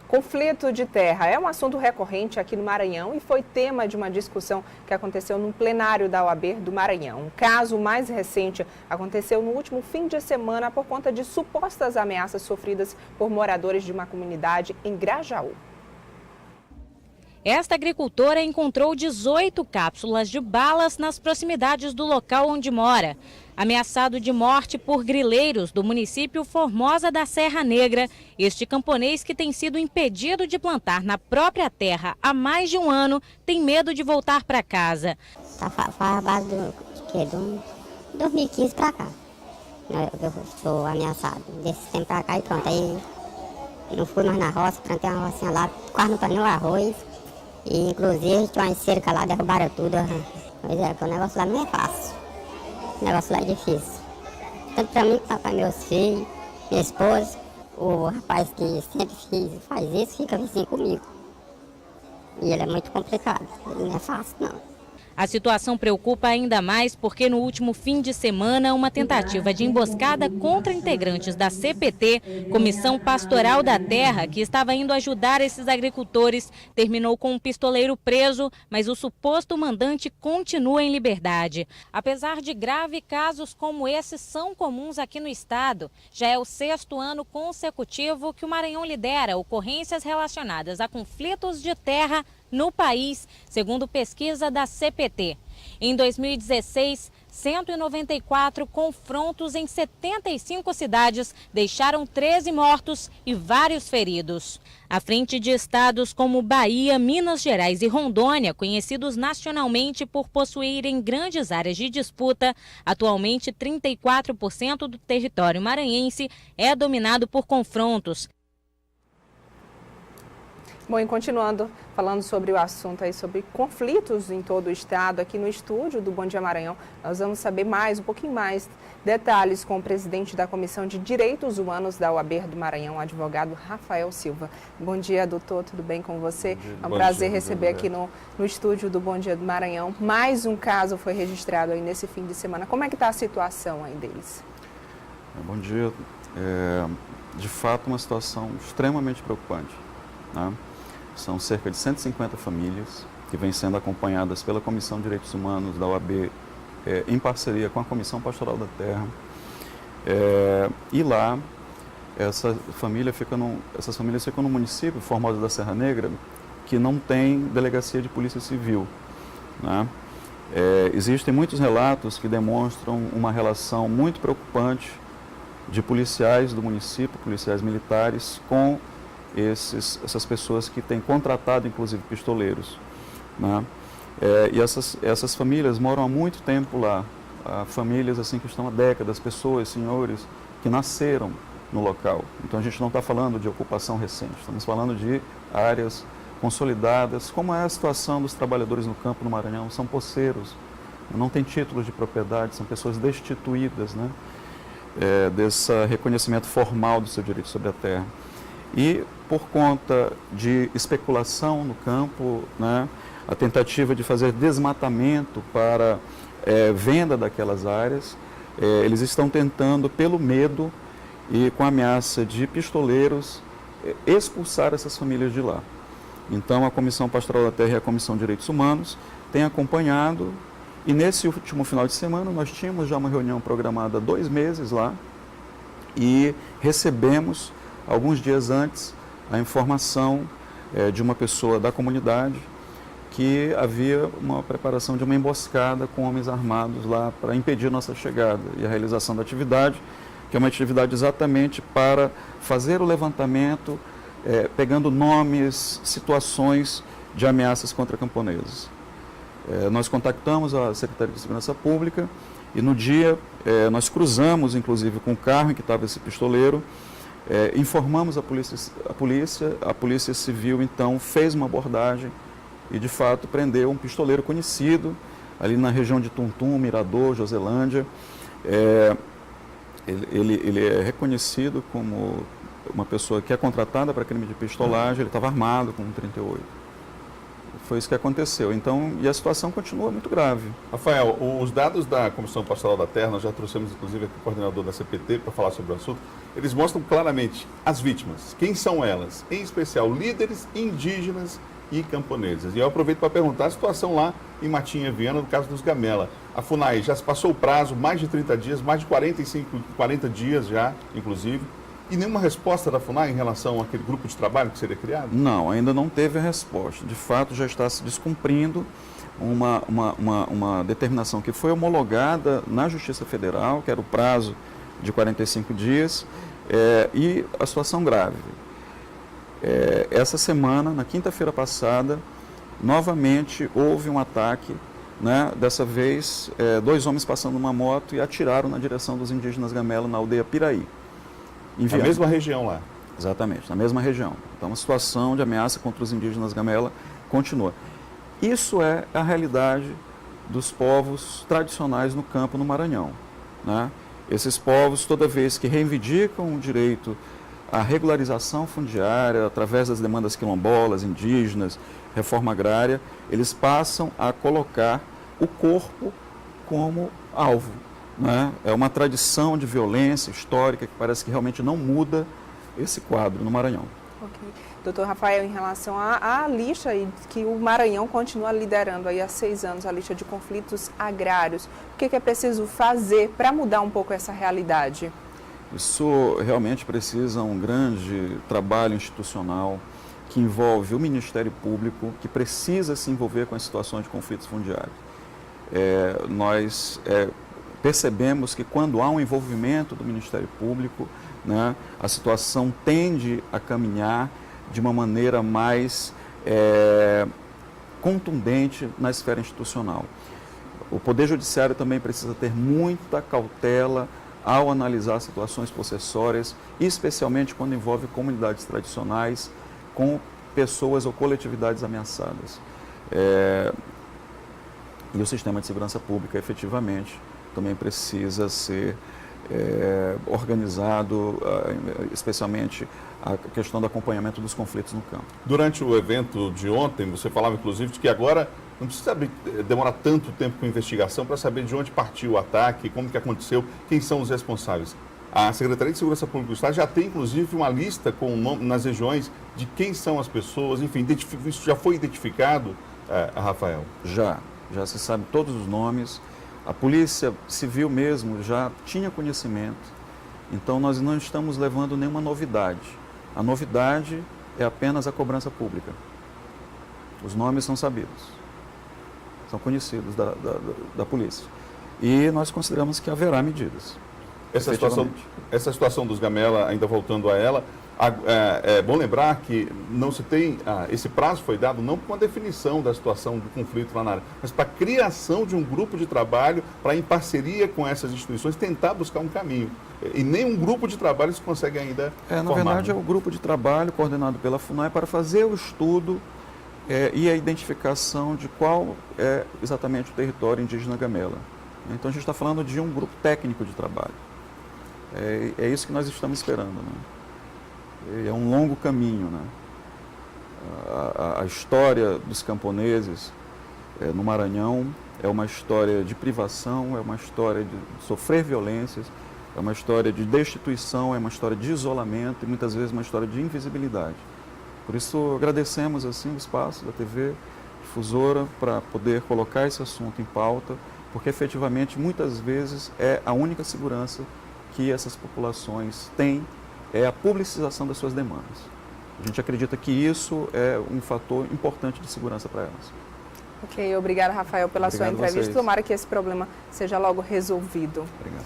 Conflito de terra é um assunto recorrente aqui no Maranhão e foi tema de uma discussão que aconteceu no plenário da OAB do Maranhão. Um caso mais recente aconteceu no último fim de semana por conta de supostas ameaças sofridas por moradores de uma comunidade em Grajaú. Esta agricultora encontrou 18 cápsulas de balas nas proximidades do local onde mora. Ameaçado de morte por grileiros do município Formosa da Serra Negra, este camponês, que tem sido impedido de plantar na própria terra há mais de um ano, tem medo de voltar para casa. Faz a base de 2015 para cá. Eu sou ameaçado. Desse tempo para cá e pronto. Aí não fui mais na roça, plantei uma rocinha lá, quase não plantei o arroz. E inclusive tinha uma cerca lá, derrubaram tudo. Pois é, porque o negócio lá não é fácil. O negócio lá é difícil. Tanto pra mim, para meus filhos, minha esposa, o rapaz que sempre faz isso, fica vizinho comigo. E ele é muito complicado, ele não é fácil não. A situação preocupa ainda mais porque no último fim de semana, uma tentativa de emboscada contra integrantes da CPT, Comissão Pastoral da Terra, que estava indo ajudar esses agricultores, terminou com um pistoleiro preso, mas o suposto mandante continua em liberdade. Apesar de grave, casos como esse são comuns aqui no estado. Já é o 6º ano consecutivo que o Maranhão lidera ocorrências relacionadas a conflitos de terra no país, segundo pesquisa da CPT. Em 2016, 194 confrontos em 75 cidades deixaram 13 mortos e vários feridos. À frente de estados como Bahia, Minas Gerais e Rondônia, conhecidos nacionalmente por possuírem grandes áreas de disputa, atualmente 34% do território maranhense é dominado por confrontos. Bom, e continuando falando sobre o assunto aí, sobre conflitos em todo o estado, aqui no estúdio do Bom Dia Maranhão, nós vamos saber um pouquinho mais detalhes com o presidente da Comissão de Direitos Humanos da OAB do Maranhão, o advogado Rafael Silva. Bom dia, doutor, tudo bem com você? É um prazer receber aqui no estúdio do Bom Dia do Maranhão. Mais um caso foi registrado aí nesse fim de semana. Como é que está a situação aí deles? Bom dia. De fato, uma situação extremamente preocupante, né? São cerca de 150 famílias que vêm sendo acompanhadas pela Comissão de Direitos Humanos da OAB, em parceria com a Comissão Pastoral da Terra. E lá, essas famílias ficam no município Formosa da Serra Negra, que não tem delegacia de polícia civil, né? Existem muitos relatos que demonstram uma relação muito preocupante de policiais do município, policiais militares, com essas pessoas que têm contratado, inclusive, pistoleiros, né? E essas famílias moram há muito tempo lá, famílias assim que estão há décadas, pessoas, senhores, que nasceram no local. Então a gente não está falando de ocupação recente, estamos falando de áreas consolidadas. Como é a situação dos trabalhadores no campo no Maranhão? São poceiros, não têm títulos de propriedade, são pessoas destituídas, né? Desse reconhecimento formal do seu direito sobre a terra. E por conta de especulação no campo, né, a tentativa de fazer desmatamento para venda daquelas áreas, eles estão tentando, pelo medo e com a ameaça de pistoleiros, expulsar essas famílias de lá. Então a Comissão Pastoral da Terra e a Comissão de Direitos Humanos têm acompanhado, e nesse último final de semana nós tínhamos já uma reunião programada há 2 meses lá, e recebemos alguns dias antes a informação de uma pessoa da comunidade que havia uma preparação de uma emboscada com homens armados lá para impedir nossa chegada e a realização da atividade, que é uma atividade exatamente para fazer o levantamento, pegando nomes, situações de ameaças contra camponeses. Nós contactamos a Secretaria de Segurança Pública e no dia nós cruzamos, inclusive, com o carro em que estava esse pistoleiro. Informamos a polícia civil, então, fez uma abordagem e, de fato, prendeu um pistoleiro conhecido, ali na região de Tuntum, Mirador, Joselândia. Ele é reconhecido como uma pessoa que é contratada para crime de pistolagem, ele estava armado com um 38. Foi isso que aconteceu. Então, e a situação continua muito grave. Rafael, os dados da Comissão Pastoral da Terra, nós já trouxemos inclusive aqui o coordenador da CPT para falar sobre o assunto, eles mostram claramente as vítimas, quem são elas, em especial líderes indígenas e camponeses. E eu aproveito para perguntar a situação lá em Matinha, Viana, no caso dos Gamela. A FUNAI já se passou o prazo, mais de 30 dias, mais de 40 dias já, inclusive. E nenhuma resposta da FUNAI em relação àquele grupo de trabalho que seria criado? Não, ainda não teve a resposta. De fato, já está se descumprindo uma determinação que foi homologada na Justiça Federal, que era o prazo de 45 dias, e a situação grave. Essa semana, na quinta-feira passada, novamente houve um ataque, né? Dessa vez, 2 homens passando uma moto e atiraram na direção dos indígenas Gamela na aldeia Piraí. Na mesma região lá? Exatamente, na mesma região. Então, a situação de ameaça contra os indígenas Gamela continua. Isso é a realidade dos povos tradicionais no campo no Maranhão, né? Esses povos, toda vez que reivindicam o direito à regularização fundiária, através das demandas quilombolas, indígenas, reforma agrária, eles passam a colocar o corpo como alvo, né? É uma tradição de violência histórica que parece que realmente não muda esse quadro no Maranhão. Ok. Doutor Rafael, em relação à lixa que o Maranhão continua liderando aí há 6 anos, a lixa de conflitos agrários, o que é preciso fazer para mudar um pouco essa realidade? Isso realmente precisa um grande trabalho institucional que envolve o Ministério Público, que precisa se envolver com as situações de conflitos fundiários. Nós percebemos que quando há um envolvimento do Ministério Público, né, a situação tende a caminhar de uma maneira mais contundente na esfera institucional. O Poder Judiciário também precisa ter muita cautela ao analisar situações possessórias, especialmente quando envolve comunidades tradicionais com pessoas ou coletividades ameaçadas. E o sistema de segurança pública, efetivamente, também precisa ser organizado, especialmente a questão do acompanhamento dos conflitos no campo. Durante o evento de ontem, você falava inclusive de que agora não precisa demorar tanto tempo com a investigação para saber de onde partiu o ataque, como que aconteceu, quem são os responsáveis. A Secretaria de Segurança Pública do Estado já tem inclusive uma lista com o nome nas regiões de quem são as pessoas, enfim, isso já foi identificado, Rafael? Já se sabe todos os nomes. A Polícia Civil mesmo já tinha conhecimento, então nós não estamos levando nenhuma novidade. A novidade é apenas a cobrança pública. Os nomes são sabidos, são conhecidos da polícia. E nós consideramos que haverá medidas. Essa situação dos Gamela, ainda voltando a ela, é bom lembrar que não se tem, esse prazo foi dado não para uma definição da situação do conflito lá na área, mas para a criação de um grupo de trabalho para, em parceria com essas instituições, tentar buscar um caminho. E nenhum grupo de trabalho se consegue ainda formar. Na verdade, é o grupo de trabalho coordenado pela FUNAI para fazer o estudo e a identificação de qual é exatamente o território indígena Gamela. Então, a gente está falando de um grupo técnico de trabalho. É isso que nós estamos esperando, né? É um longo caminho, né? A história dos camponeses no Maranhão é uma história de privação, é uma história de sofrer violências, é uma história de destituição, é uma história de isolamento e muitas vezes uma história de invisibilidade. Por isso agradecemos assim o espaço da TV Difusora para poder colocar esse assunto em pauta, porque efetivamente muitas vezes é a única segurança que essas populações têm, é a publicização das suas demandas. A gente acredita que isso é um fator importante de segurança para elas. Ok, obrigada, Rafael, pela sua entrevista. Vocês. Tomara que esse problema seja logo resolvido. Obrigado.